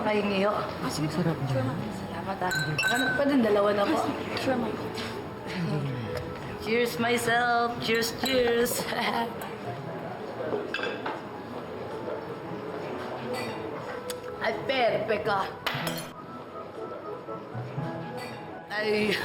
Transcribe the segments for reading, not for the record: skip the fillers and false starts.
makahingi ho. Sige, sarap na. Salamat ah. Pwede dalawa na po. Sure, ma'am. Cheers myself. Cheers, cheers. Ay, perfect ka. Ay.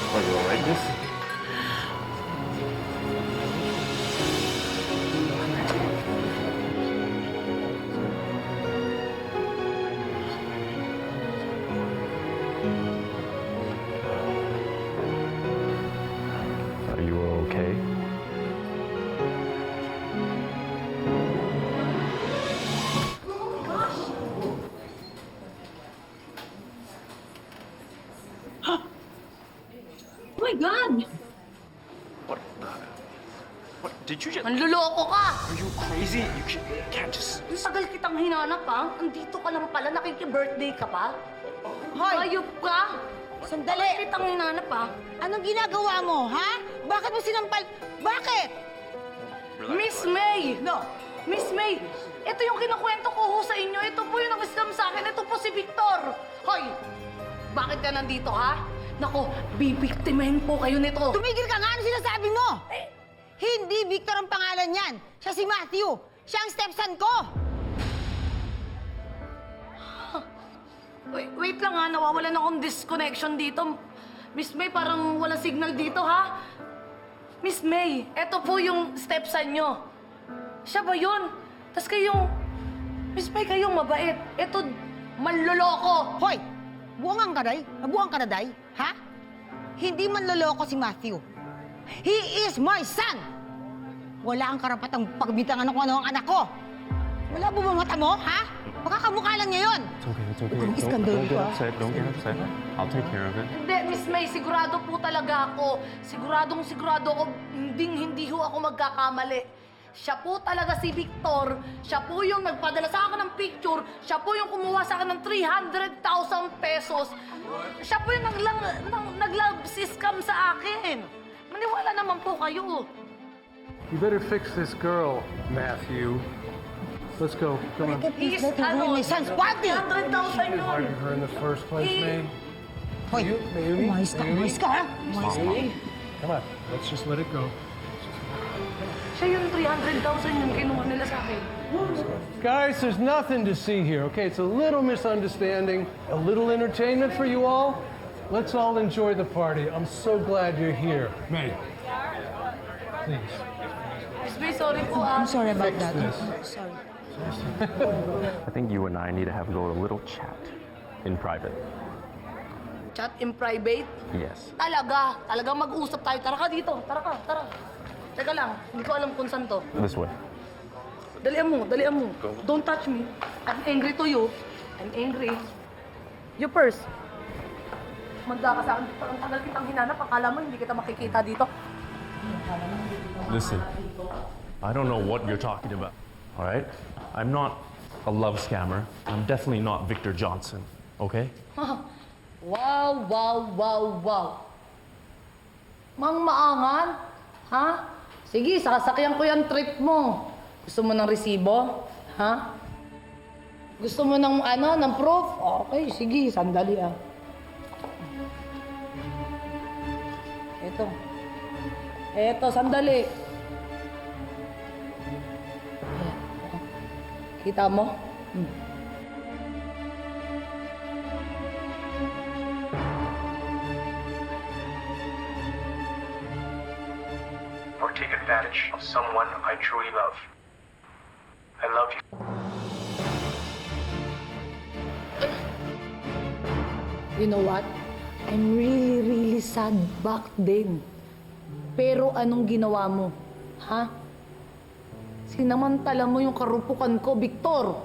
Are you alright, this? Are you okay? Oh my God! What? What? Did you just... Manluloko ka! Are you crazy? Can't just... Ang tagal kitang hinanap ha. Andito ka lang pala. Nakiki-birthday ka pa. Hoy! Hayop ka! Sandali! Tagal kitang hinanap ha. Anong ginagawa mo, ha? Bakit mo sinampal? Bakit? Miss May! No! Miss May! Ito yung kinukwento ko ho sa inyo. Ito po yung nag-scam sa akin. Ito po si Victor. Hoy! Bakit ka nandito ha? Nako, bibiktimahin po kayo nito. Tumigil ka nga! Ano sinasabi mo? Eh. Hindi Victor ang pangalan niyan. Siya si Matthew. Siya ang stepson ko. Wait lang ha, nawawalan akong disconnection dito. Miss May, parang wala signal dito ha? Miss May, eto po yung stepson nyo. Siya ba yun? Tapos kayong... Miss May, kayong mabait. Eto, manloloko. Hoy! Buwangan ka, day? Nabuwang ka na, day? Ha? Hindi man loloko si Matthew. He is my son! Wala ang karapatang pagbintangan kung ano ang anak ko. Wala mo ba mata mo, ha? Makakamukha lang niya yun. It's okay, it's okay. Huwag kang Don't iskandalo get ka. upset. Don't get upset. I'll take care of it. Hindi, Miss May, sigurado po talaga ako. Sigurado ako, hindi ho ako magkakamali. Siya po talaga si Victor. Siya po yung nagpadala sa akin ng picture. Siya po yung kumuha sa akin ng 300,000 pesos. Siya po yung nag-love scam sa akin. Maniwala naman po kayo. You better fix this girl, Matthew. Let's go. Come on. Please let her ruin my son's party! 300,000 yun. Invited her in the first place, May. Hoy! Maybe. Umayos ka, umayos ka, ha? Umayos ka. Come on. Let's just let it go. Siya yung 300,000 yung kinuha nila sa akin. Guys, there's nothing to see here, okay? It's a little misunderstanding, a little entertainment for you all. Let's all enjoy the party. I'm so glad you're here. May, please. Miss May, sorry po ah. I'm sorry about that. this. Sorry. I think you and I need to have a little chat in private. Chat in private? Yes. Talaga mag-usap tayo. Tara ka dito. Tara. Teka lang, hindi ko alam kung saan to. This way. Dalian mo. Don't touch me. I'm angry to you. I'm angry. You first. Manda ka sa akin. Ang tagal kitang hinanap. Akala mo hindi kita makikita dito. Listen, I don't know what you're talking about, all right? I'm not a love scammer. I'm definitely not Victor Johnson, okay? Wow. Mang maangan? Ha? Sige, sasakyan ko yung trip mo. Gusto mo ng resibo? Ha? Gusto mo ng ng proof? Okay, sige, sandali ah. Eto, sandali. Kita mo? Or take advantage of someone I truly love. I love you. You know what? I'm really sad back then. Pero anong ginawa mo? Ha? Sinamantala mo yung karupukan ko, Victor.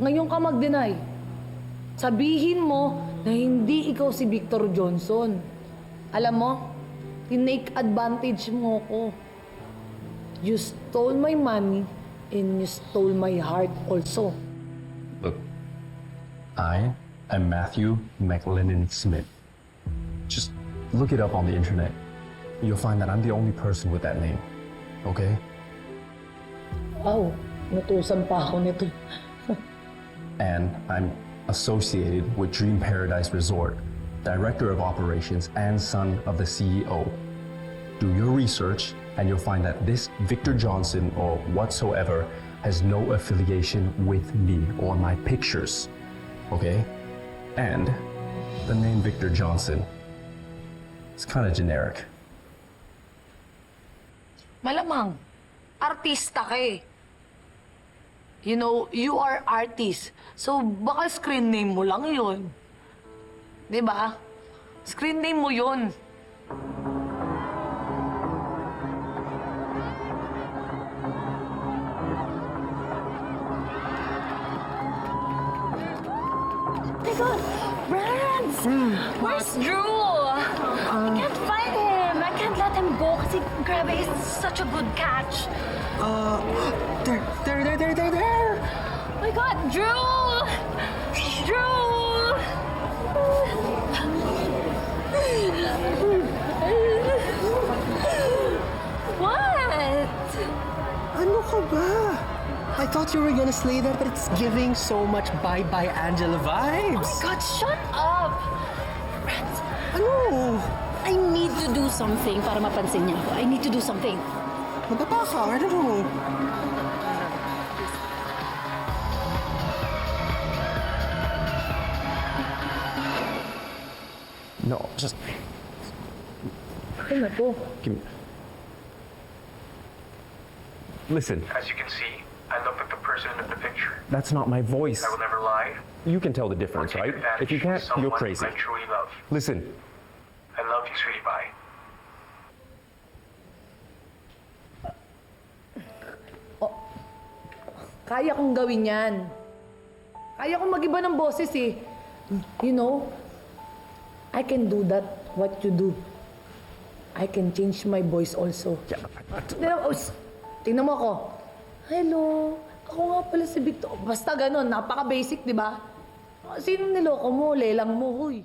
Ngayon ka mag-deny. Sabihin mo na hindi ikaw si Victor Johnson. Alam mo, Tinake advantage mo ko. You stole my money and you stole my heart also. Look, I am Matthew McLennan Smith. Just look it up on the internet. You'll find that I'm the only person with that name. Okay? Wow, natusan pa ako nito. And I'm associated with Dream Paradise Resort, Director of Operations and son of the CEO. Do your research and you'll find that this Victor Johnson or whatsoever has no affiliation with me or my pictures. Okay? And the name Victor Johnson is kind of generic. Malamang, artista ka eh. You know, you are artist. So, baka screen name mo lang yun. Di ba? Screen name mo yun. Rance! Where's Drew? I can't find him. I can't let him go kasi grabe, it's such a good catch. There! Oh my God, Drew! Drew! What? Ano ka ba? I thought you were gonna slay that, but it's giving so much bye-bye Angela vibes. God, shut up! Rance, Ano? I need to do something para mapansin niya ako. I need to do something. Madapa ka, I don't know. No, just Ano to? give me. Listen, As you can see, I look like the person in the picture. that's not my voice. I will never lie You can tell the or difference, take right? advantage If you can't, of someone you're crazy. I truly love. Listen, I love you, sweetie pie. Kaya kong gawin yan. Kaya kong mag-iba ng boses eh. You know, I can do that, what you do. I can change my voice also. Tingnan mo ako. Hello, ako nga pala si Victor. Basta ganun, napaka-basic, di ba? Sinong niloko mo? Lelang mo, huy.